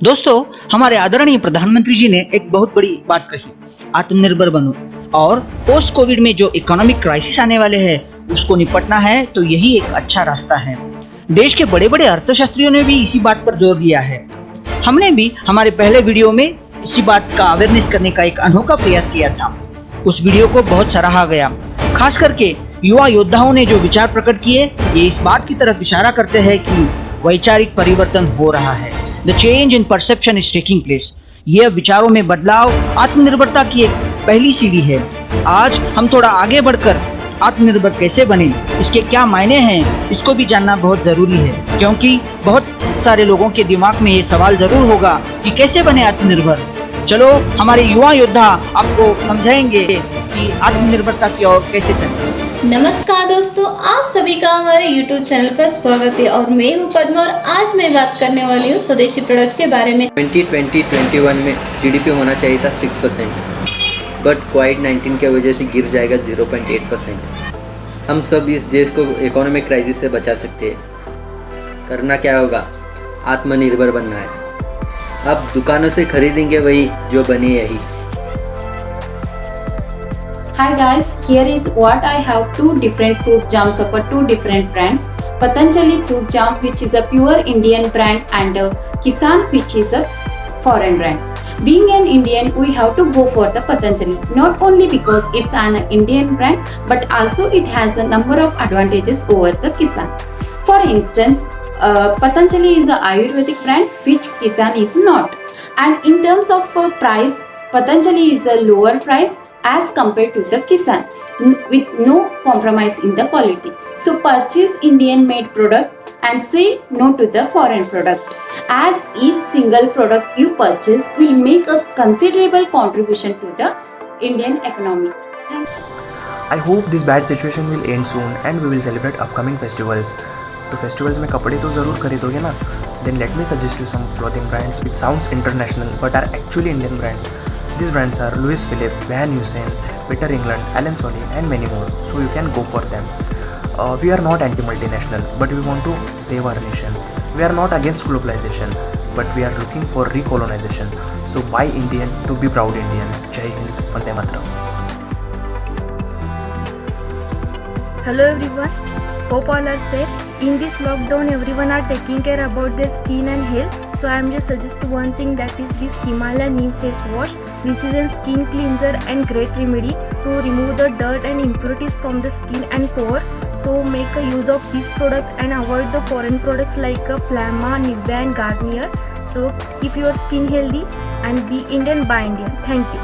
दोस्तों, हमारे आदरणीय प्रधानमंत्री जी ने एक बहुत बड़ी बात कही, आत्मनिर्भर बनो। और पोस्ट कोविड में जो इकोनॉमिक क्राइसिस आने वाले हैं उसको निपटना है तो यही एक अच्छा रास्ता है। देश के बड़े बड़े अर्थशास्त्रियों ने भी इसी बात पर जोर दिया है। हमने भी हमारे पहले वीडियो में इसी बात का अवेयरनेस करने का एक अनोखा प्रयास किया था। उस वीडियो को बहुत सराहा गया। खास करके युवा योद्धाओं ने जो विचार प्रकट किए, ये इस बात की तरफ इशारा करते हैं कि वैचारिक परिवर्तन हो रहा है। The change in perception is taking place. यह विचारों में बदलाव आत्मनिर्भरता की एक पहली सीढ़ी है। आज हम थोड़ा आगे बढ़कर आत्मनिर्भर कैसे बने, इसके क्या मायने हैं, इसको भी जानना बहुत जरूरी है, क्योंकि बहुत सारे लोगों के दिमाग में ये सवाल जरूर होगा कि कैसे बने आत्मनिर्भर। चलो हमारे युवा योद्धा आपको समझाएंगे कि आत्मनिर्भरता की ओर कैसे चले। नमस्कार दोस्तों, आप सभी का हमारे YouTube चैनल पर स्वागत है और मैं हूँ पद्मा और आज मैं बात करने वाली हूँ स्वदेशी प्रोडक्ट के बारे में। 2020-21 में GDP होना चाहिए था 6%, बट कोविड-19 की वजह से गिर जाएगा 0.8%। हम सब इस देश को इकोनॉमिक क्राइसिस से बचा सकते हैं। करना क्या होगा? आत्मनिर्भर बनना है। अब दुकानों से खरीदेंगे वही जो बने यही। Hi guys, here is what I have two different fruit jams of two different brands. Patanjali fruit jam, which is a pure Indian brand, and Kisan, which is a foreign brand. Being an Indian, we have to go for the Patanjali, not only because it's an Indian brand, but also it has a number of advantages over the Kisan. For instance, Patanjali is an Ayurvedic brand, which Kisan is not. And in terms of price, Patanjali is a lower price as compared to the Kisan, with no compromise in the quality. So purchase Indian made product and say no to the foreign product, as each single product you purchase will make a considerable contribution to the Indian economy. I hope this bad situation will end soon and we will celebrate upcoming festivals. तो festivals में कपड़े तो ज़रूर खरीदोगे ना? Then let me suggest you some clothing brands which sounds international but are actually Indian brands. These brands are Louis Philippe, Van Heusen, Peter England, Allen Solly and many more. So you can go for them. We are not anti-multinational, but we want to save our nation. We are not against globalization, but we are looking for recolonization. So buy Indian to be proud Indian. Jai Hind, Vande Mataram. Hello everyone, hope all are safe. In this lockdown everyone are taking care about their skin and health, so I am just suggest one thing, that is this Himalaya Neem face wash. This is a skin cleanser and great remedy to remove the dirt and impurities from the skin and pore. So make a use of this product and avoid the foreign products like Flamma, Nivea and Garnier. So keep your skin healthy and be Indian, buy Indian. Thank you.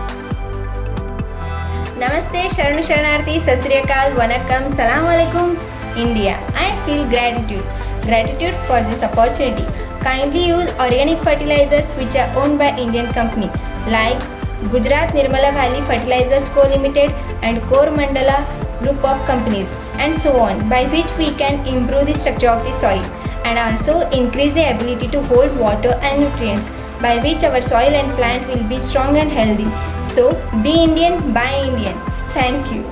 Namaste, Sharanu Sharanarthi, Sat Sri Akal, Vanakkam, Salaam Alaikum, India. I feel gratitude for this opportunity. Kindly use organic fertilizers which are owned by Indian company like Gujarat Nirmala Valley Fertilizers Co Limited and Coromandel group of companies and so on, by which we can improve the structure of the soil and also increase the ability to hold water and nutrients, by which our soil and plant will be strong and healthy. So be Indian, buy Indian. Thank you.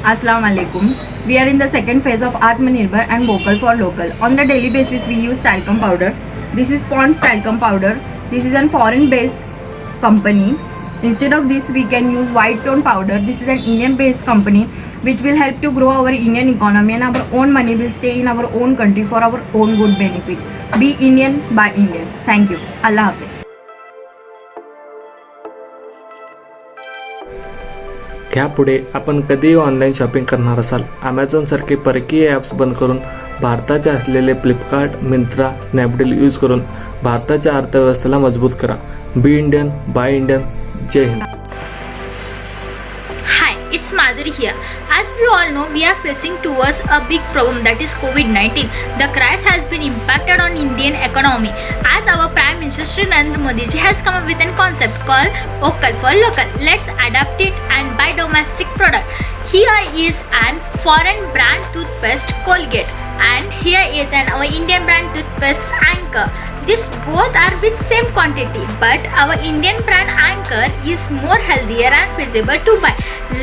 Assalamu alaikum. We are in the second phase of Atmanirbhar and Vocal for Local. On the daily basis, we use talcum powder. This is Pond's talcum powder. This is a foreign-based company. Instead of this, we can use white tone powder. This is an Indian-based company which will help to grow our Indian economy, and our own money will stay in our own country for our own good benefit. Be Indian, buy Indian. Thank you. Allah Hafiz. ह्यापुढे आपण कधीही online shopping करणार असाल, ॲमेझॉनसारखे परकीय apps बंद करून भारताचे असलेले Flipkart, Myntra, Snapdeal use करून भारताच्या अर्थव्यवस्थेला मजबूत करा. Be Indian, buy Indian. जय Hind. Hi, it's Madhuri here. As we all know, we are facing towards a big problem, that is COVID-19. The crisis has been impacted on Indian economy. As our Prime Minister Shri Narendra Modi ji has come up with a concept called Vocal for Local. Let's adapt it and buy domestic product. Here is an foreign brand toothpaste Colgate, and here is our Indian brand toothpaste Anchor. These both are with same quantity, but our Indian brand Anchor is more healthier and feasible to buy.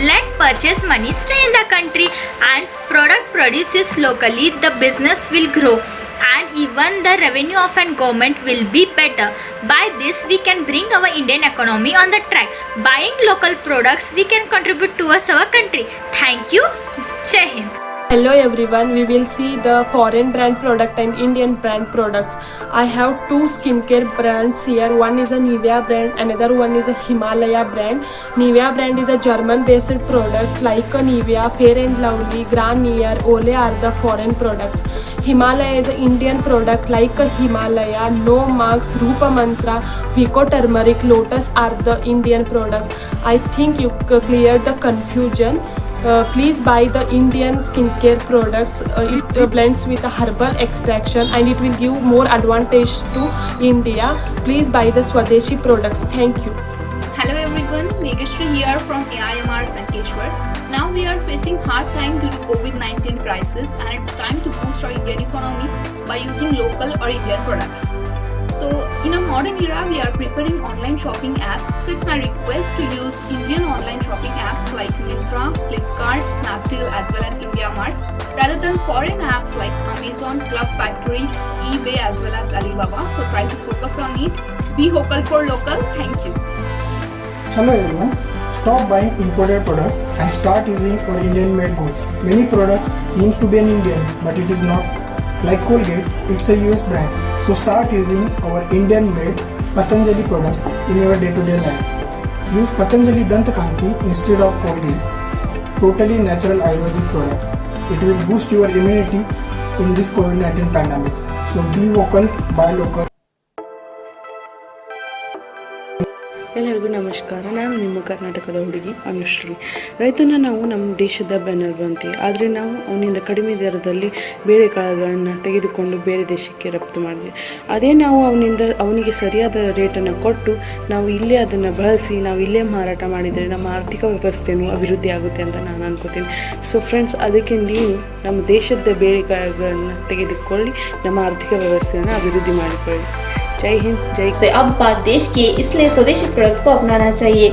Let purchase money stay in the country and product produces locally, the business will grow. and even the revenue of an government will be better. By this we can bring our Indian economy on the track. Buying local products we can contribute towards our country. Thank you. Jai Hind. Hello everyone, we will see the foreign brand product and Indian brand products. I have two skincare brands here. One is a Nivea brand, another one is a Himalaya brand. Nivea brand is a German based product like a Nivea, Fair and Lovely, Garnier, Olay are the foreign products. Himalaya is an Indian product like a Himalaya, No Marks, Rupa Mantra, Vico Turmeric, Lotus are the Indian products. I think you cleared the confusion. Please buy the Indian skincare products. It blends with a herbal extraction and it will give more advantage to India. Please buy the Swadeshi products. Thank you. Hello everyone, Megashri here from AIMR Sankeshwar. Now we are facing hard time due to COVID-19 crisis and it's time to boost our Indian economy by using local or Indian products. So in a modern era, we are preparing online shopping apps. So it's my request to use Indian online shopping apps like Myntra, Flipkart, Snapdeal as well as IndiaMart rather than foreign apps like Amazon, Club Factory, eBay as well as Alibaba. So try to focus on it. Be vocal for local. Thank you. Hello everyone. Stop buying imported products and start using our Indian made goods. Many products seems to be an Indian, but it is not. Like Colgate, it's a US brand. So start using our Indian made Patanjali products in your day-to-day life. Use Patanjali Dantakanti instead of Colgate. Totally natural Ayurvedic product. It will boost your immunity in this COVID-19 pandemic. So be vocal, buy local. ಎಲ್ಲರಿಗೂ ನಮಸ್ಕಾರ. ನಾನು ನಿಮ್ಮ ಕರ್ನಾಟಕದ ಹುಡುಗಿ ಅನುಶ್ರೀ. ರೈತನ ನಾವು ನಮ್ಮ ದೇಶದ ಬೆನ್ನೆಲುಬು ಅಂತೀವಿ. ಆದರೆ ನಾವು ಅವನಿಂದ ಕಡಿಮೆ ದರದಲ್ಲಿ ಬೇಳೆಕಾಳುಗಳನ್ನು ತೆಗೆದುಕೊಂಡು ಬೇರೆ ದೇಶಕ್ಕೆ ರಫ್ತು ಮಾಡಿದ್ವಿ. ಅದೇ ನಾವು ಅವನಿಗೆ ಸರಿಯಾದ ರೇಟನ್ನು ಕೊಟ್ಟು ನಾವು ಇಲ್ಲೇ ಅದನ್ನು ಬಳಸಿ ನಾವು ಇಲ್ಲೇ ಮಾರಾಟ ಮಾಡಿದರೆ ನಮ್ಮ ಆರ್ಥಿಕ ವ್ಯವಸ್ಥೆಯೂ ಅಭಿವೃದ್ಧಿ ಆಗುತ್ತೆ ಅಂತ ನಾನು ಅನ್ಕೋತೀನಿ. ಸೊ ಫ್ರೆಂಡ್ಸ್, ಅದಕ್ಕೆ ನೀವು ನಮ್ಮ ದೇಶದ ಬೇಳೆಕಾಳುಗಳನ್ನು ತೆಗೆದುಕೊಳ್ಳಿ ನಮ್ಮ ಆರ್ಥಿಕ ವ್ಯವಸ್ಥೆಯನ್ನು ಅಭಿವೃದ್ಧಿ ಮಾಡಿಕೊಳ್ಳಿ. जय हिंद, जय से अब बात देश की, इसलिए स्वदेशी प्रोडक्ट को अपनाना चाहिए.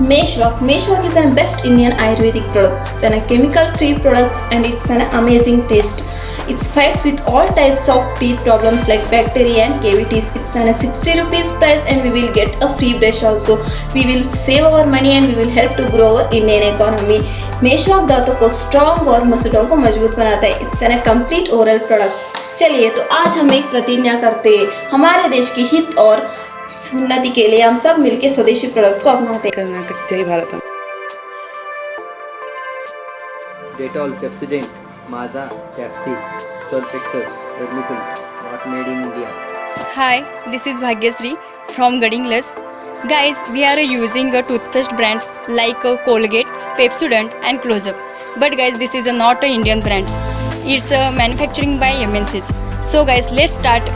Meshwak is an best Indian Ayurvedic product. It's an chemical free products and it's an amazing taste. It fights with all types of teeth problems like bacteria and cavities. It's an 60 rupees price and we will get a free brush also. We will save our money and we will help to grow our Indian economy. Meshwak दांतों को strong और मसूड़ों को मजबूत बनाता है. It's an complete oral product. चलिए तो आज हम एक प्रतिज्ञा करते हैं. हमारे देश की हित और उन्नति के लिए हम सब मिलकर स्वदेशी प्रोडक्ट को अपनाते हैं. कर्नाटक, जय Bharat. Dettol, Pepsodent, Maaza, Pepsi, Surf Excel, Dermicool, not made in India. Hi, this is Bhagyasri from Gadinglas. Guys, we are using a toothpaste brands like Colgate, Pepsodent and Close-Up. But guys, this is not a Indian brands. It's manufacturing by MNCs. So guys, let's start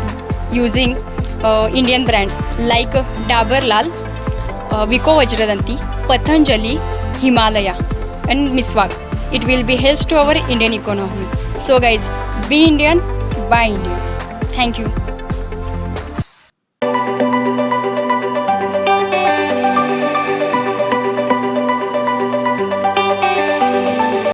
using Indian brands like Dabur Lal, Vico Vajradanti, Patanjali, Himalaya and Meswak. It will be helps to our Indian economy. So guys, be Indian, buy Indian. Thank you.